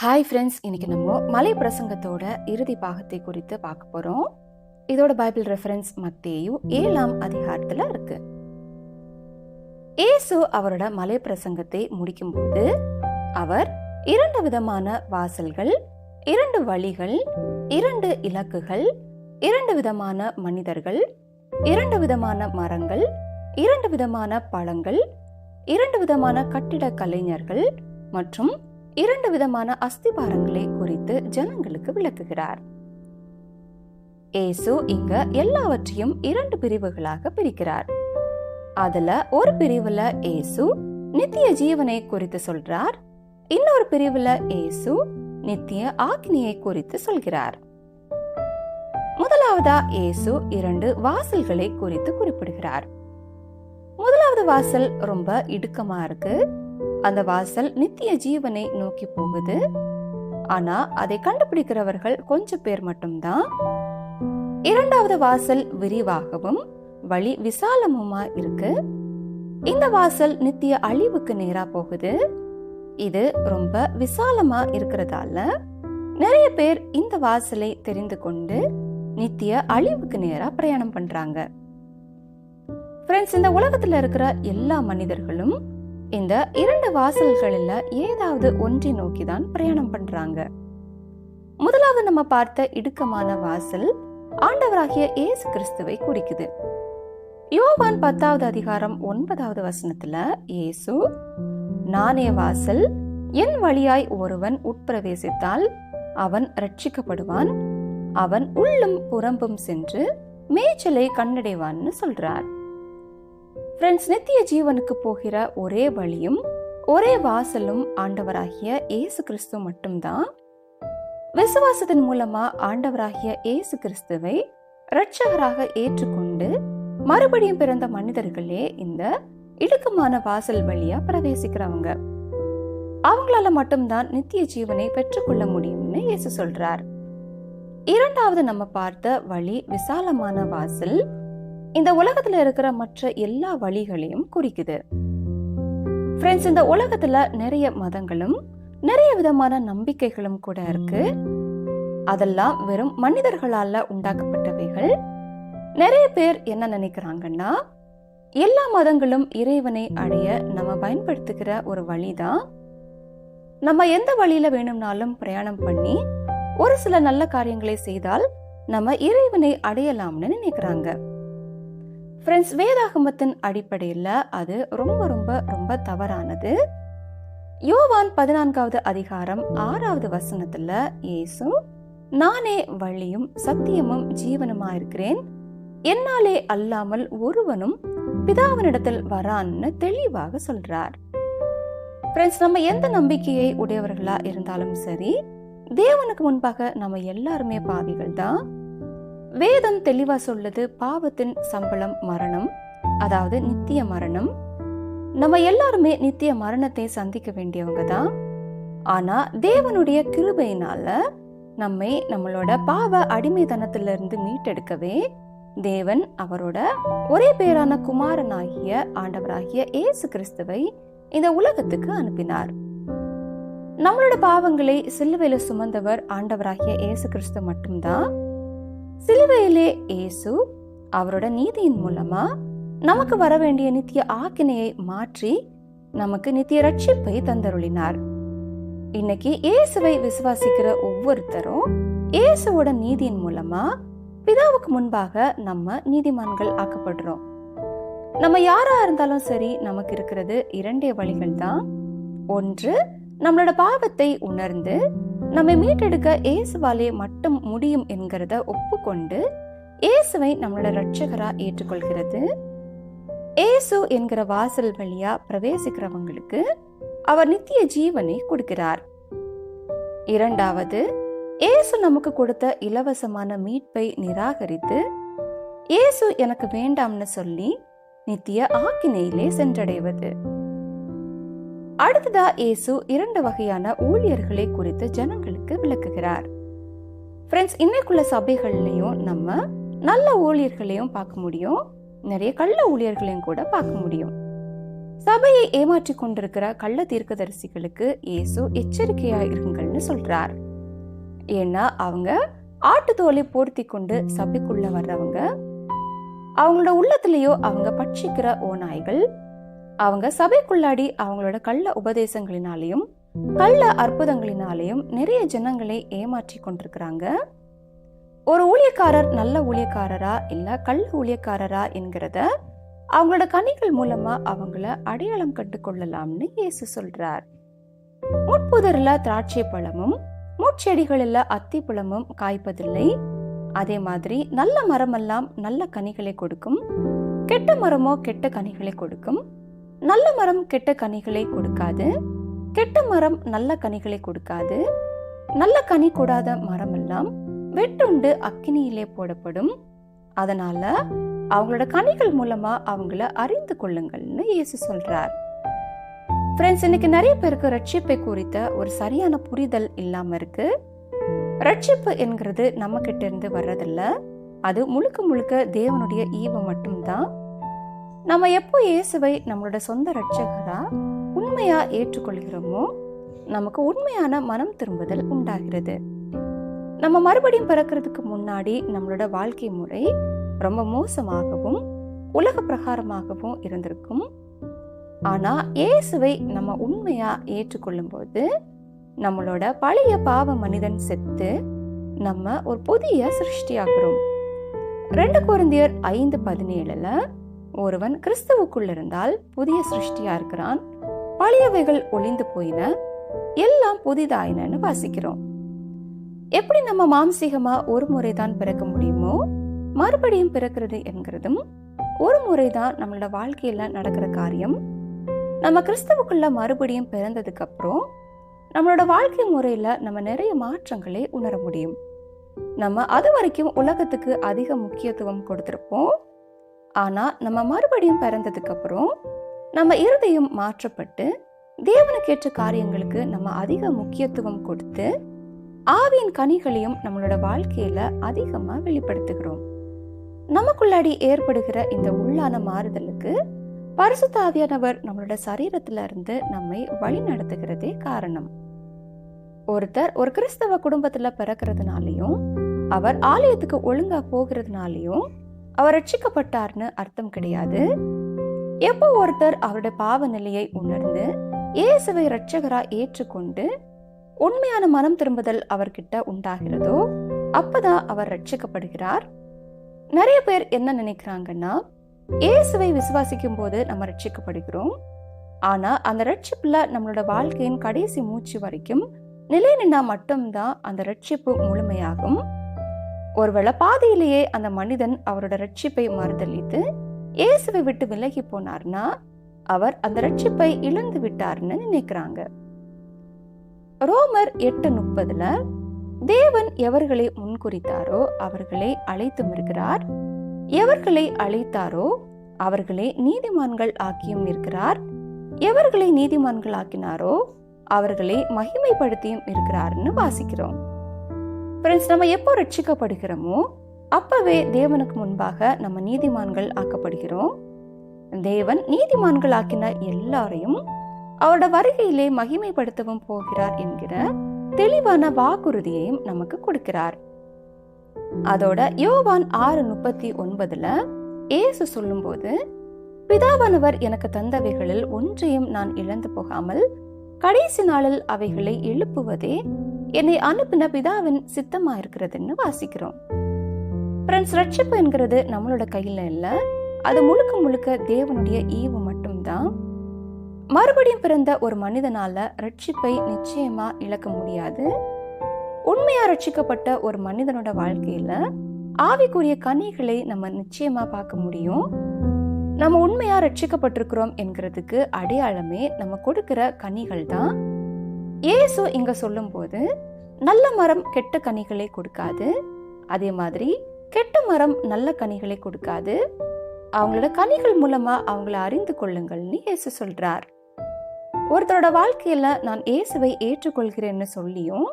Hi friends, இன்னைக்கு நம்ம மலை பிரசங்கத்தோட இறுதி பாகத்தை குறித்து பார்க்க போறோம். இதோட பைபிள் ரெஃபரன்ஸ் மத்தேயு 7ஆம் அதிகாரத்துல இருக்கு. இயேசு அவரோட மலை பிரசங்கத்தை முடிக்கும்போது அவர் 2 விதமான வாசல்கள், 2 வழிகள், 2 இலக்குகள், 2 விதமான மனிதர்கள், 2 விதமான மரங்கள், 2 விதமான பழங்கள், 2 விதமான கட்டிட கலைஞர்கள் மற்றும் 2 விதமான அஸ்திபாரங்களை குறித்து ஜனங்களுக்கு விளக்குகிறார். இயேசு இங்க எல்லாவற்றையும் 2 பிரிவுகளாக பிரிக்கிறார். அதுல ஒரு பிரிவுல இயேசு நித்திய ஜீவனை குறித்து சொல்றார், இன்னொரு பிரிவுல இயேசு நித்திய ஆக்கினையை குறித்து சொல்கிறார். முதலாவதா இயேசு 2 வாசல்களை குறித்து குறிப்பிடுகிறார். முதலாவது வாசல் ரொம்ப இடுக்கமா இருக்கு. அந்த வாசல் நித்திய ஜீவனை நோக்கி போகுது. ஆனா அதை கண்டுபிடிக்கிறவர்கள் கொஞ்சம் பேர் மட்டும்தான். இரண்டாவது வாசல் விரிவாகவும் வழி விசாலமுமா இருக்கு. இந்த வாசல் நித்திய அழிவுக்கு நேரா போகுது. இது ரொம்ப விசாலமா இருக்கிறதால நிறைய பேர் இந்த வாசலை தெரிந்து கொண்டு நித்திய அழிவுக்கு நேரா பிரயாணம் பண்றாங்க. ஃப்ரெண்ட்ஸ், இந்த உலகத்துல இருக்கிற எல்லா மனிதர்களும் இந்த 2 வாசல்களில் ஏதாவது ஒன்றை நோக்கிதான் பிரயாணம் பண்றாங்க. முதலாவது நம்ம பார்த்த இடுக்கமான வாசல் ஆண்டவராகிய இயேசு கிறிஸ்துவை குறிக்குது. யோவான் 10வது அதிகாரம் 9வது வசனத்துல இயேசு, நானே வாசல், என் வழியாய் ஒருவன் உட்பிரவேசித்தால் அவன் ரட்சிக்கப்படுவான், அவன் உள்ளும் புறம்பும் சென்று மேய்ச்சலை கண்டடைவான்னு சொல்றார். ஃப்ரெண்ட்ஸ், நித்திய ஜீவனுக்கு போகிற ஒரே வழியும் ஒரே வாசலும் ஆண்டவராகிய இயேசு கிறிஸ்து மட்டும்தான். விசுவாசத்தின் மூலமா ஆண்டவராகிய இயேசு கிறிஸ்துவை இரட்சகராக ஏற்றுக்கொண்டு மறுபடியும் பிறந்த மனிதர்களே இந்த இடுக்கமான வாசல் வழியா பிரவேசிக்கிறவங்க. அவங்களால மட்டும்தான் நித்திய ஜீவனை பெற்றுக்கொள்ள முடியும்னு இயேசு சொல்றார். இரண்டாவது நம்ம பார்த்த வழி விசாலமான வாசல் இந்த உலகத்துல இருக்கிற மற்ற எல்லா வழிகளையும் குறிக்குது. ஃப்ரெண்ட்ஸ், இந்த உலகத்துல நிறைய மதங்களும் நிறைய விதமான நம்பிக்கைகளும் கூட இருக்கு. அதெல்லாம் வெறும் மனிதர்களால உண்டாக்கப்பட்டவைகள். நிறைய பேர் என்ன நினைக்கிறாங்கன்னா, எல்லா மதங்களும் இறைவனை அடைய நம்ம பயன்படுத்துகிற ஒரு வழிதான். நம்ம எந்த வழியில வேணும்னாலும் பிரயாணம் பண்ணி ஒரு சில நல்ல காரியங்களை செய்தால் நம்ம இறைவனை அடையலாம்னு நினைக்கிறாங்க. ஃப்ரெண்ட்ஸ், வேதாகமத்தின் அடிப்படையில் அது ரொம்ப ரொம்ப ரொம்ப தவறானது. யோவான் 14வது அதிகாரம் 6வது வசனத்துல இயேசு, நானே வழியும் சத்தியமும் ஜீவனுமா இருக்கிறேன், என்னாலே அல்லாமல் ஒருவனும் பிதாவினிடத்தில் வரான்னு தெளிவாக சொல்றார். ஃப்ரெண்ட்ஸ், நம்ம எந்த நம்பிக்கையை உடையவர்களா இருந்தாலும் சரி, தேவனுக்கு முன்பாக நம்ம எல்லாருமே பாவிகள் தான். வேதம் தெளிவா சொல்லுது, பாவத்தின் சம்பளம் மரணம், அதாவது நித்திய மரணம். நம்ம எல்லாருமே நித்திய மரணத்தை சந்திக்க வேண்டியவங்க தான். ஆனா தேவனுடைய கிருபையினால நம்மளோட பாவ அடிமைத்தனத்திலிருந்து மீட்டெடுக்கவே தேவன் அவரோட ஒரே பேரான குமாரனாகிய ஆண்டவராகிய இயேசு கிறிஸ்துவை இந்த உலகத்துக்கு அனுப்பினார். நம்மளோட பாவங்களை சிலுவையில சுமந்தவர் ஆண்டவராகிய இயேசு கிறிஸ்து மட்டும்தான். சிலுவையிலே இயேசு அவரோட நீதியின் மூலமா நமக்கு வர வேண்டிய நித்திய ஆக்கினையை மாற்றி நமக்கு நித்திய ரட்சிப்பை தந்தருளினார். இன்னைக்கு இயேசுவை விசுவாசிக்கிற ஒவ்வொருத்தரும் இயேசுவோட நீதியின் மூலமா பிதாவுக்கு முன்பாக நம்ம நீதிமான்கள் ஆக்கப்படுறோம். நம்ம யாரா இருந்தாலும் சரி, நமக்கு இருக்கிறது 2 வழிகள் தான். ஒன்று, நம்மளோட பாவத்தை உணர்ந்து நம்மை மீட்டெடுக்க இயேசுவாலே மட்டும் முடியும் என்கிறத ஒப்புக்கொண்டு இயேசுவை நம்மளோட இரட்சகரா ஏற்றுக்கொள்கிறது. இயேசு என்கிற வாசல் வழியா பிரவேசிக்கிறவங்களுக்கு அவர் நித்திய ஜீவனை கொடுக்கிறார். இரண்டாவது, இயேசு நமக்கு கொடுத்த இலவசமான மீட்பை நிராகரித்து இயேசு எனக்கு வேண்டாம்னு சொல்லி நித்திய ஆக்கினையிலே சென்றடைவது. அடுத்ததா இயேசு 2 வகையான ஊழியர்களை குறித்து ஜனங்களுக்கு விளக்குகிறார். ஃப்ரெண்ட்ஸ், இன்னைக்குள்ள சபைகள்லயும் நம்ம நல்ல ஊழியர்களையும் பார்க்க முடியும், நிறைய கள்ள ஊழியர்களையும் கூட பார்க்க முடியும். சபையை ஏமாற்றி கொண்டிருக்கிற கள்ள தீர்க்கதரிசிகளுக்கு இயேசு எச்சரிக்கையா இருங்கள்னு சொல்றார். ஏன்னா அவங்க ஆட்டு தோலை போர்த்தி கொண்டு சபைக்குள்ள வர்றவங்க, அவங்களோட உள்ளத்திலேயோ அவங்க பட்சிக்கிற ஓநாய்கள். அவங்க சபைக்குள்ளாடி அவங்களோட கள்ள உபதேசங்களினாலையும் கள்ள அற்புதங்களினாலையும் நிறைய ஜனங்களை ஏமாற்றி கொண்டிருக்கிறாங்க. ஒரு ஊழியக்காரர் நல்ல ஊழியக்காரரா இல்ல கள்ள ஊழியக்காரரா என்கிறத அவங்களோட கனிகள் மூலமா அவங்கள அடையாளம் கட்டுக்கொள்ளலாம்னு இயேசு சொல்றார். முட்புதர்ல திராட்சை பழமும் முட்செடிகளில் அத்தி பழமும் காய்ப்பதில்லை. அதே மாதிரி நல்ல மரமெல்லாம் நல்ல கனிகளை கொடுக்கும், கெட்ட மரமோ கெட்ட கனிகளை கொடுக்கும். நல்ல மரம் கெட்ட கனிகளை கொடுக்காது, கெட்ட மரம் நல்ல கனிகளை கொடுக்காது. நல்ல கனி கூடாத மரம் எல்லாம் வெட்டுண்டு அக்கினியிலே போடப்படும். அதனால அவங்களோட கனிகள் மூலமா அவங்கள அறிந்து கொள்ளுங்கள்னு இயேசு சொல்றார். ஃப்ரெண்ட்ஸ், இன்னைக்கு நிறைய பேருக்கு ரட்சிப்பை குறித்த ஒரு சரியான புரிதல் இல்லாம இருக்கு. ரட்சிப்பு என்கிறது நம்ம கிட்ட இருந்து வர்றதில்ல, அது முழுக்க முழுக்க தேவனுடைய ஈவு மட்டும்தான். நம்ம எப்போ இயேசுவை நம்மளோட சொந்த ரட்சகரா உண்மையா ஏற்றுக்கொள்கிறோமோ நமக்கு உண்மையான மனம் திரும்புதல் உண்டாகிறது. நம்ம மறுபடியும் பிறக்கிறதுக்கு முன்னாடி நம்மளோட வாழ்க்கை முறை ரொம்ப மோசமாகவும் உலக பிரகாரமாகவும் இருந்திருக்கும். ஆனா இயேசுவை நம்ம உண்மையா ஏற்றுக்கொள்ளும் போது நம்மளோட பழைய பாவ மனிதன் செத்து நம்ம ஒரு புதிய சிருஷ்டியாகிறோம். 2 கொரிந்தியர் 5:17 ஒருவன் கிறிஸ்துவுக்குள் இருந்தால் புதிய சிருஷ்டியா இருக்கிறான், பழையவைகள் ஒளிந்து போயின, எல்லாம் புதிதாயினு வாசிக்கிறோம். எப்படி நம்ம மாம்சீகமா ஒரு முறைதான் பிறக்க முடியுமோ மறுபடியும் பிறக்கிறது என்கிறதும் ஒரு முறைதான் நம்மளோட வாழ்க்கையில நடக்கிற காரியம். நம்ம கிறிஸ்துவுக்குள்ள மறுபடியும் பிறந்ததுக்கு அப்புறம் நம்மளோட வாழ்க்கை முறையில நம்ம நிறைய மாற்றங்களை உணர முடியும். நம்ம அது வரைக்கும் உலகத்துக்கு அதிக முக்கியத்துவம் கொடுத்திருப்போம். ஆனா நம்ம மறுபடியும் பிறந்ததுக்கு அப்புறம் நம்ம இருதயம் மாற்றப்பட்டு தேவனுக்கேற்ற காரியங்களுக்கு நம்ம அதிக முக்கியத்துவம் கொடுத்து ஆவியின் கனிகளையும் நம்மளோட வாழ்க்கையில அதிகமா வெளிப்படுத்துகிறோம். நமக்குள்ளாடி ஏற்படுகிற இந்த உள்ளான மாறுதலுக்கு பரிசுத்த ஆவியானவர் நம்மளோட சரீரத்துல இருந்து நம்மை வழி நடத்துகிறதே காரணம். ஒருத்தர் ஒரு கிறிஸ்தவ குடும்பத்துல பிறக்கிறதுனாலையும் அவர் ஆலயத்துக்கு ஒழுங்கா போகிறதுனாலையும் அவர் ரட்சிக்கப்பட்டார்னு அர்த்தம் கிடையாது. எப்போ ஒருத்தர் அவருடைய பாவ நிலையை உணர்ந்து இயேசுவை இரட்சகரா ஏற்றுக்கொண்டு உண்மையான மனம் திரும்புதல் அவர்கிட்ட உண்டாகிறதோ அப்பதான் அவர் ரட்சிக்கப்படுகிறார். நிறைய பேர் என்ன நினைக்கிறாங்கன்னா, இயேசுவை விசுவாசிக்கும் போது நம்ம ரட்சிக்கப்படுகிறோம். ஆனா அந்த ரட்சிப்புல நம்மளோட வாழ்க்கையின் கடைசி மூச்சு வரைக்கும் நிலை நின்னா மட்டும்தான் அந்த ரட்சிப்பு முழுமையாகும். ஒருவேளை பாதையிலேயே அந்த மனிதன் அவரோட ரட்சிப்பை மறுதலித்து இயேசுவை விட்டு விலகி போனார்னா அவர் அந்த ரட்சிப்பை இழந்து விட்டார்னு நினைக்கிறாங்க. ரோமர் 8:30 தேவன் எவர்களை முன்குறித்தாரோ அவர்களை அழைத்தும் இருக்கிறார், எவர்களை அழைத்தாரோ அவர்களை நீதிமான்கள் ஆக்கியும் இருக்கிறார், எவர்களை நீதிமான்கள் ஆக்கினாரோ அவர்களை மகிமைப்படுத்தியும் இருக்கிறார்னு வாசிக்கிறோம். ஃப்ரெண்ட்ஸ், நம்ம எப்போ ரட்சிக்கப்படுகிறோமோ அப்பவே தேவனுக்கு முன்பாக நம்ம நீதிமான்கள் ஆக்கப்படுகிறோம். தேவன் நீதிமான்கள் ஆக்கின எல்லாரையும் அவரோட வருகையிலே மகிமைப்படுத்தவும் போகிறார் என்கிற தெளிவான வாக்குறுதியையும் நமக்கு கொடுக்கிறார். அதோட யோவான் 6:39 இயேசு சொல்லும் போது, பிதாவானவர் எனக்கு தந்தவைகளில் ஒன்றையும் நான் இழந்து போகாமல் கடைசி நாளில் அவைகளை எழுப்புவதே என்னை அனுப்பின பிதாவின் சித்தமா இருக்கிறதுன்னு வாசிக்கிறோம். ஃப்ரெண்ட்ஸ், ரட்சிப்பு என்கிறது நம்மளோட கையில இல்ல, அது முழுக்க முழுக்க தேவனுடைய ஈவு மட்டும்தான். மறுபடியும் பிறந்த ஒரு மனிதனால ரட்சிப்பை நிச்சயமா இழக்க முடியாது. உண்மையா ரட்சிக்கப்பட்ட ஒரு மனிதனோட வாழ்க்கையில ஆவிக்குரிய கனிகளை நம்ம நிச்சயமா பார்க்க முடியும். நம்ம உண்மையா ரட்சிக்கப்பட்டிருக்கிறோம் என்கிறதுக்கு அடையாளமே நம்ம கொடுக்கிற கனிகள் தான். இயேசு இங்க சொல்லும் போது நல்ல மரம் கெட்ட கனிகளை கொடுக்காது, அதே மாதிரி கெட்ட மரம் நல்ல கனிகளை கொடுக்காது. அவங்களோட கனிகள் மூலமா அவங்கள அறிந்து கொள்ளுங்கள்னு இயேசு சொல்றார். ஒருத்தரோட வாழ்க்கையில நான் இயேசுவை ஏற்றுக்கொள்கிறேன்னு சொல்லியும்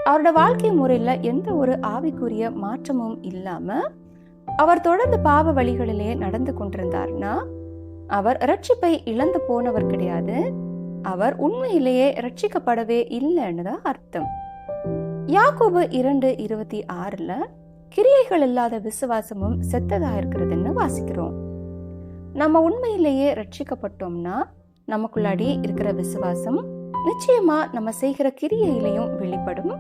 அவரோட வாழ்க்கை முறையில எந்த ஒரு ஆவிக்குரிய மாற்றமும் இல்லாம அவர் தொடர்ந்து பாவ வழிகளிலேயே நடந்து கொண்டிருந்தார்னா அவர் ரட்சிப்பை இழந்து போனவர் கிடையாது, அவர் உண்மையிலேயே ரட்சிக்கப்படவே இல்லைன்னு தான் அர்த்தம். யாக்கோபு 2:26 கிரியைகள் இல்லாத விசுவாசமும் செத்ததா இருக்கிறதுன்னு வாசிக்கிறோம். நம்ம உண்மையிலேயே ரட்சிக்கப்பட்டோம்னா நமக்குள்ளாடி இருக்கிற விசுவாசம் நிச்சயமா நம்ம செய்கிற கிரியையிலையும் வெளிப்படும்.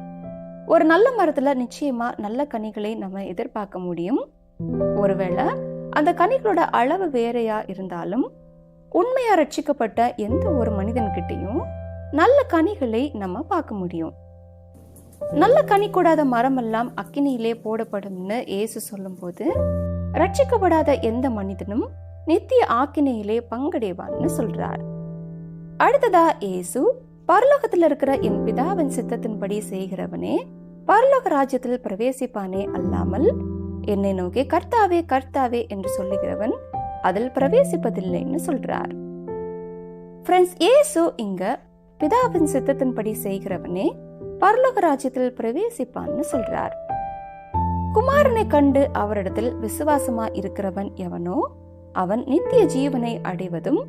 ஒரு நல்ல மரத்துல நிச்சயமா நல்ல கனிகளை நம்ம எதிர்பார்க்க முடியும். ஒருவேளை அந்த கனிகளோட அளவு வேறையா இருந்தாலும் உண்மையா ரட்சிக்கப்பட்ட எந்த ஒரு மனிதன்கிட்டையும் நல்ல கனிகளை நம்ம பார்க்க முடியும். நல்ல கனி கூடாத மரம் எல்லாம் அக்கினியிலே போடப்படும்னு இயேசு சொல்லும் போது ரட்சிக்கப்படாத எந்த மனிதனும் நித்திய ஆக்கினையிலே பங்கடைவான்னு சொல்றார். அடுத்ததா இயேசு பரலோகத்தில் இருக்கிற என் பிதாவின் சித்தத்தின்படி செய்கிறவனே பரலோக ராஜ்யத்தில் பிரவேசிப்பானே அல்லாமல் என்னை நோக்கி கர்த்தாவே கர்த்தாவே என்று சொல்லுகிறவன் அதில் பிரவேசிப்பதில்லைன்னு சொல்றார். ஃப்ரெண்ட்ஸ், இயேசு இங்க பிதாவின் சித்தத்தின்படி செய்கிறவனே பரலோக ராஜ்யத்தில் பிரவேசிப்பான்னு சொல்றார். குமாரனை கண்டு அவரிடத்தில் விசுவாசமா இருக்கிறவன் எவனோ அவன் நித்திய ஜீவனை அடைவதும்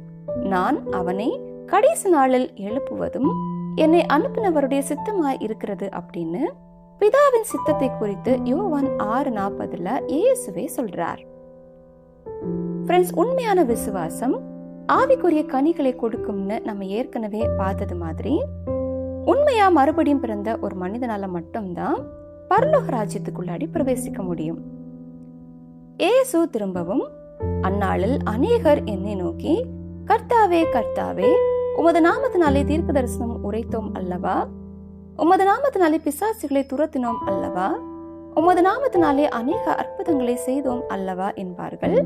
நான் அவனை கடைசி நாளில் எழுப்புவதும் என்னை அனுப்பினவருடைய சித்தமாய் இருக்கிறது அப்படின்னு பிதாவின் சித்தத்தை குறித்து யோவான் 6:40 இயேசுவே சொல்றார். ஃப்ரெண்ட்ஸ், உண்மையான விசுவாசம் ஆவிக்குரிய கனிகளை கொடுக்கும்னு நம்ம ஏற்கனவே பார்த்தது மாதிரி உண்மையா மறுபடியும் பிறந்த ஒரு மனிதனால மட்டும்தான் பரலோக ராஜ்யத்துக்குள்ளாடி பிரவேசிக்க முடியும். இயேசு திரும்பவும் அந்நாளில் அநேகர் என்னை நோக்கி கர்த்தாவே கர்த்தாவே உமது நாமத்தினாலே தீர்க்க தரிசனம் உரைத்தோம் அல்லவா, உமது நாமத்தினாலே பிசாசுகளை துரத்தினோம் அல்லவா, உமது நாமத்தினாலே அநேக அற்புதங்களை செய்தோம் அல்லவா என்பார்கள்.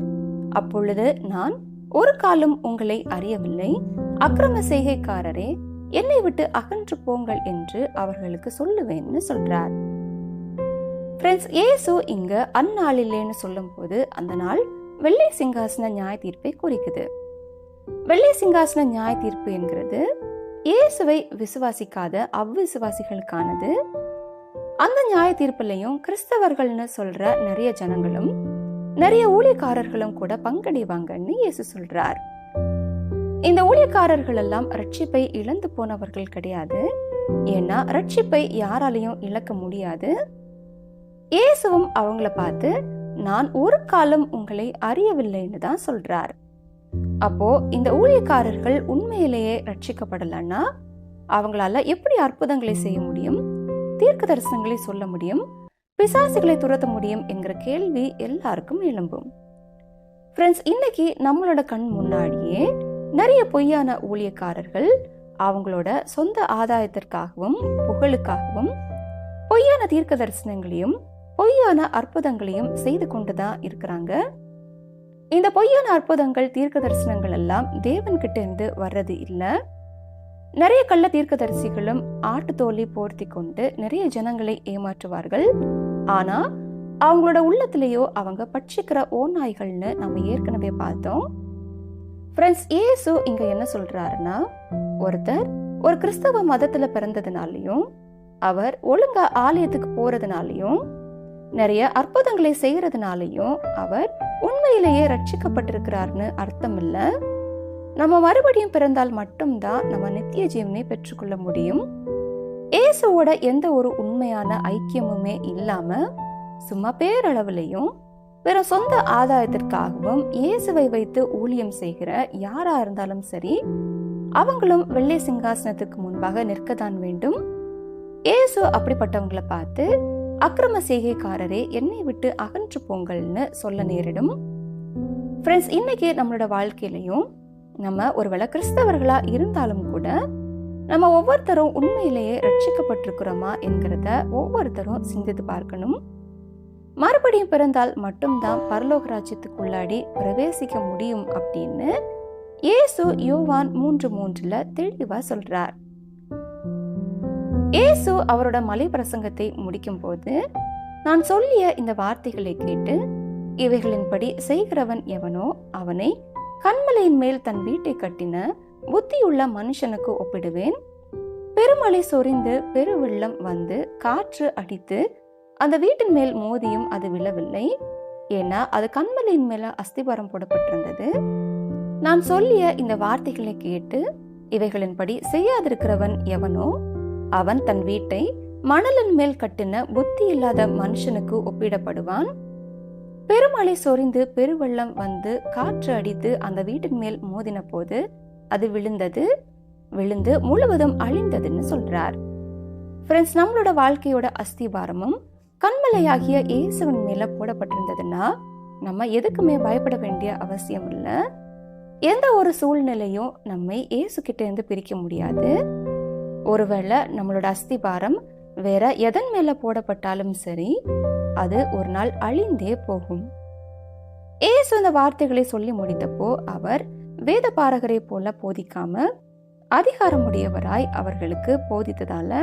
அப்பொழுது நான் ஒரு காலம் உங்களை அறியவில்லை, அக்கிரம செய்கைக்காரரே என்னை விட்டு அகன்று போங்கள் என்று அவர்களுக்கு சொல்லுவேன்னு சொல்றார். ஃப்ரெண்ட்ஸ், இயேசு இங்க அந்நாளில்லேன்னு சொல்லும் போது அந்த நாள் வெள்ளை சிங்காசன நியாய தீர்ப்பை குறிக்குது. வெள்ளை சிங்காசன நியாய தீர்ப்பு என்கிறது இயேசுவை விசுவாசிக்காத அவ்விசுவாசிகளுக்கானது. அந்த நியாய தீர்ப்புலையும் கிறிஸ்தவர்கள்னு சொல்ற நிறைய ஜனங்களும் நிறைய ஊழியக்காரர்களும் கூட பங்கடைவாங்கன்னு இயேசு சொல்றார். இந்த ஊழியக்காரர்கள் எல்லாம் ரட்சிப்பை இழந்து போனவர்கள் கிடையாது. ஏன்னா ரட்சிப்பை யாராலையும் இழக்க முடியாது. இயேசுவும் அவங்கள பார்த்து நான் ஒரு காலம் உங்களை அறியவில்லைன்னு தான் சொல்றார். அப்போ இந்த ஊழியக்காரர்கள் உண்மையிலேயே ரட்சிக்கப்படலன்னா அவங்களால எப்படி அற்புதங்களை செய்ய முடியும், தீர்க்க தரிசனங்களை சொல்ல முடியும், பிசாசுகளை துரத்த முடியும் என்கிற கேள்வி எல்லாருக்கும் எழும்பும். ஃப்ரெண்ட்ஸ், இன்னைக்கு நம்மளோட கண் முன்னாடியே நிறைய பொய்யான ஊழியக்காரர்கள் அவங்களோட சொந்த ஆதாயத்திற்காகவும் புகழுக்காகவும் பொய்யான தீர்க்க தரிசனங்களையும் பொய்யான அற்புதங்களையும் செய்து கொண்டுதான் இருக்கிறாங்க. இந்த பொய்யான அற்புதங்கள் தீர்க்க தரிசனங்கள் எல்லாம் தேவன் கிட்ட இருந்து வர்றது இல்ல. நிறைய கள்ள தீர்க்கதரிசிகளும் ஆட்டு தோலை போர்த்தி கொண்டு நிறைய ஜனங்களை ஏமாற்றுவார்கள். ஆனா அவங்களோட உள்ளத்திலேயோ அவங்க பட்சிக்கிற ஓநாய்கள்னு நம்ம ஏற்கனவே பார்த்தோம். ஃப்ரெண்ட்ஸ், இயேசு இங்க என்ன சொல்றாருன்னா, ஒருத்தர் ஒரு கிறிஸ்தவ மதத்துல பிறந்ததுனாலையும் அவர் ஒழுங்கா ஆலயத்துக்கு போறதுனாலையும் நிறைய அற்புதங்களை செய்யறதுனாலையும் அவர் உண்மையிலேயே ரட்சிக்கப்பட்டிருக்கிறார்னு அர்த்தம் இல்ல. நம்ம மறுபடியும் பிறந்தால் மட்டும்தான் நம்ம நித்திய ஜீவனை பெற்றுக்கொள்ள முடியும். இயேசுவோட எந்த ஒரு உண்மையான ஐக்கியமுமே இல்லாம சும்மா பேரளவுலையும் வெறும் சொந்த ஆதாயத்திற்காகவும் இயேசுவை வைத்து ஊழியம் செய்கிற யாரா இருந்தாலும் சரி, அவங்களும் வெள்ளை சிங்காசனத்துக்கு முன்பாக நிற்கத்தான் வேண்டும். இயேசு அப்படிப்பட்டவங்களை பார்த்து அக்கிரம செய்கைக்காரரே என்னை விட்டு அகன்று போங்கள்னு சொல்ல நேரிடும். ஃப்ரெண்ட்ஸ், இன்னைக்கு நம்மளோட வாழ்க்கையிலையும் நம்ம ஒருவேளை கிறிஸ்தவர்களா இருந்தாலும் கூட நம்ம ஒவ்வொருத்தரும் உண்மையிலேயே ரட்சிக்கப்பட்டிருக்கிறோமா என்கிறத ஒவ்வொருத்தரும் சிந்தித்து பார்க்கணும். மறுபடியும் பிறந்தால் மட்டும்தான் பரலோக ராஜ்யத்துக்குள்ளாடி பிரவேசிக்க முடியும் அப்படின்னு இயேசு யோவான் 3:3 தெளிவா சொல்றார். இயேசு அவரோட மலை பிரசங்கத்தை முடிக்கும் போது, நான் சொல்லிய இந்த வார்த்தைகளை கேட்டு இவைகளின்படி செய்கிறவன் எவனோ அவனை கன்மலையின் மேல் தன் வீட்டை கட்டின புத்தியுள்ள மனுஷனுக்கு ஒப்பிடுவேன். பெருமழை சொரிந்து பெருவெள்ளம் வந்து காற்று அடித்து அந்த வீட்டின் மேல் மோதியும் அது விழவில்லை. ஏன்னா அது கன்மலையின் மேல அஸ்திபாரம் போடப்பட்டிருந்தது. நான் சொல்லிய இந்த வார்த்தைகளை கேட்டு இவைகளின்படி செய்யாதிருக்கிறவன் எவனோ அவன் தன் வீட்டை மணலின் மேல் கட்டின புத்தி இல்லாத மனுஷனுக்கு ஒப்பிடப்படுவான். பெருமழை சொரிந்து பெருவெள்ளம் வந்து காற்று அடித்து அந்த வீட்டின் மேல் மோதின போது அது விழுந்து முழுவதும் அழிந்ததுன்னு சொல்றார். ஃப்ரெண்ட்ஸ், நம்மளோட வாழ்க்கையோட அஸ்திபாரமும் கண்மலையாகிய இயேசுவின் மேல போடப்பட்டிருந்ததுன்னா நம்ம எதுக்குமே பயப்பட வேண்டிய அவசியம் இல்லை. எந்த ஒரு சூழ்நிலையும் நம்மை இயேசு கிட்ட இருந்து பிரிக்க முடியாது. ஒருவேளை நம்மளோட அஸ்திபாரம் வேற எதன் மேல போடப்பட்டாலும் சரி, அது ஒரு நாள் அழிந்தே போகும். இயேசு இந்த வார்த்தைகளை சொல்லி முடித்தப்போ அவர் வேத பாரகரை போல போதிக்காம அதிகாரமுடையவராய் அவர்களுக்கு போதித்ததால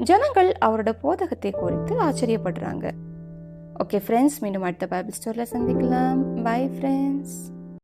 ஜனங்கள் அவரோட போதகத்தை குறித்து ஆச்சரியப்படுறாங்க. ஓகே ஃப்ரெண்ட்ஸ், மீண்டும் அடுத்த பைபிள் ஸ்டோரியில சந்திக்கலாம். Bye friends.